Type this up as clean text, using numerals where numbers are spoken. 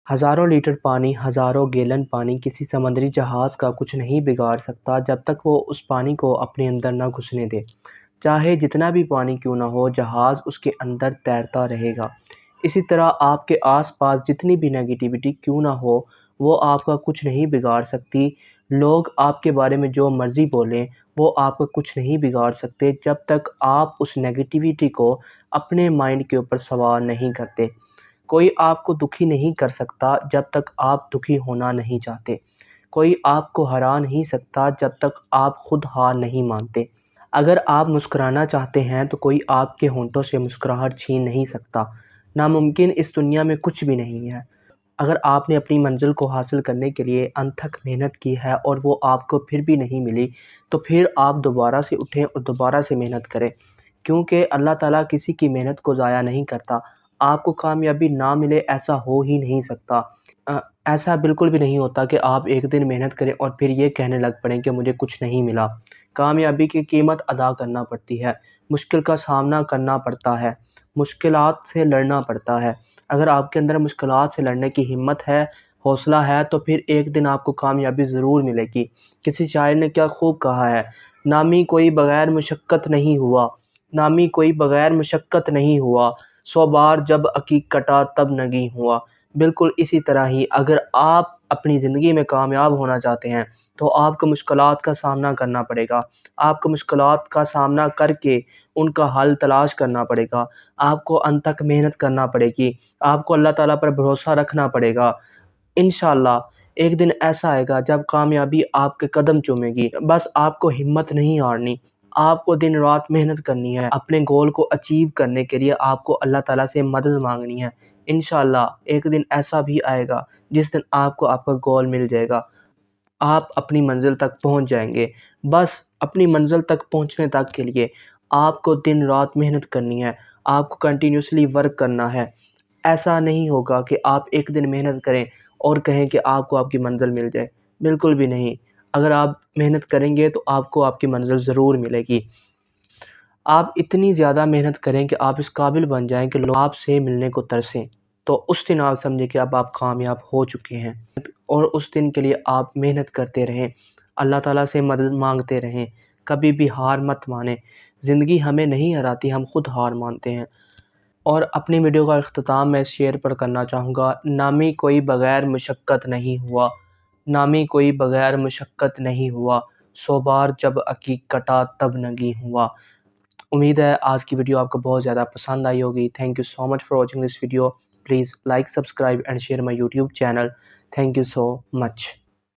ہزاروں لیٹر پانی، ہزاروں گیلن پانی کسی سمندری جہاز کا کچھ نہیں بگاڑ سکتا جب تک وہ اس پانی کو اپنے اندر نہ گھسنے دے۔ چاہے جتنا بھی پانی کیوں نہ ہو، جہاز اس کے اندر تیرتا رہے گا۔ اسی طرح آپ کے آس پاس جتنی بھی نیگیٹیوٹی کیوں نہ ہو، وہ آپ کا کچھ نہیں بگاڑ سکتی۔ لوگ آپ کے بارے میں جو مرضی بولیں، وہ آپ کا کچھ نہیں بگاڑ سکتے جب تک آپ اس نیگیٹیوٹی کو اپنے مائنڈ کے اوپر سوار نہیں کرتے۔ کوئی آپ کو دکھی نہیں کر سکتا جب تک آپ دکھی ہونا نہیں چاہتے۔ کوئی آپ کو ہرا نہیں سکتا جب تک آپ خود ہار نہیں مانتے۔ اگر آپ مسکرانا چاہتے ہیں تو کوئی آپ کے ہونٹوں سے مسکراہٹ چھین نہیں سکتا۔ ناممکن اس دنیا میں کچھ بھی نہیں ہے۔ اگر آپ نے اپنی منزل کو حاصل کرنے کے لیے انتھک محنت کی ہے اور وہ آپ کو پھر بھی نہیں ملی، تو پھر آپ دوبارہ سے اٹھیں اور دوبارہ سے محنت کریں، کیونکہ اللہ تعالیٰ کسی کی محنت کو ضائع نہیں کرتا۔ آپ کو کامیابی نہ ملے ایسا ہو ہی نہیں سکتا۔ ایسا بالکل بھی نہیں ہوتا کہ آپ ایک دن محنت کریں اور پھر یہ کہنے لگ پڑیں کہ مجھے کچھ نہیں ملا۔ کامیابی کی قیمت ادا کرنا پڑتی ہے، مشکل کا سامنا کرنا پڑتا ہے، مشکلات سے لڑنا پڑتا ہے۔ اگر آپ کے اندر مشکلات سے لڑنے کی ہمت ہے، حوصلہ ہے، تو پھر ایک دن آپ کو کامیابی ضرور ملے گی۔ کسی شاعر نے کیا خوب کہا ہے، نامی کوئی بغیر مشقت نہیں ہوا، نامی کوئی بغیر مشقت نہیں ہوا، 100 بار جب عقیق کٹا تب نگیں ہوا۔ بالکل اسی طرح ہی اگر آپ اپنی زندگی میں کامیاب ہونا چاہتے ہیں تو آپ کو مشکلات کا سامنا کرنا پڑے گا۔ آپ کو مشکلات کا سامنا کر کے ان کا حل تلاش کرنا پڑے گا۔ آپ کو انتھک محنت کرنا پڑے گی۔ آپ کو اللہ تعالیٰ پر بھروسہ رکھنا پڑے گا۔ انشاءاللہ ایک دن ایسا آئے گا جب کامیابی آپ کے قدم چومے گی۔ بس آپ کو ہمت نہیں ہارنی، آپ کو دن رات محنت کرنی ہے۔ اپنے گول کو اچیو کرنے کے لیے آپ کو اللہ تعالیٰ سے مدد مانگنی ہے۔ انشاءاللہ ایک دن ایسا بھی آئے گا جس دن آپ کو آپ کا گول مل جائے گا۔ آپ اپنی منزل تک پہنچ جائیں گے۔ بس اپنی منزل تک پہنچنے تک کے لیے آپ کو دن رات محنت کرنی ہے، آپ کو کنٹینیوسلی ورک کرنا ہے۔ ایسا نہیں ہوگا کہ آپ ایک دن محنت کریں اور کہیں کہ آپ کو آپ کی منزل مل جائے، بالکل بھی نہیں۔ اگر آپ محنت کریں گے تو آپ کو آپ کی منزل ضرور ملے گی۔ آپ اتنی زیادہ محنت کریں کہ آپ اس قابل بن جائیں کہ لوگ آپ سے ملنے کو ترسیں، تو اس دن آپ سمجھیں کہ اب آپ کامیاب ہو چکے ہیں، اور اس دن کے لیے آپ محنت کرتے رہیں، اللہ تعالیٰ سے مدد مانگتے رہیں، کبھی بھی ہار مت مانیں۔ زندگی ہمیں نہیں ہراتی، ہم خود ہار مانتے ہیں۔ اور اپنی ویڈیو کا اختتام میں اس شعر پر کرنا چاہوں گا، نامی کوئی بغیر مشقت نہیں ہوا، نامی کوئی بغیر مشقت نہیں ہوا، 100 بار جب عقیق کٹا تب نگیں ہوا۔ امید ہے آج کی ویڈیو آپ کو بہت زیادہ پسند آئی ہوگی۔ Thank you so much for watching this video. Please like, subscribe and share my YouTube channel. Thank you so much.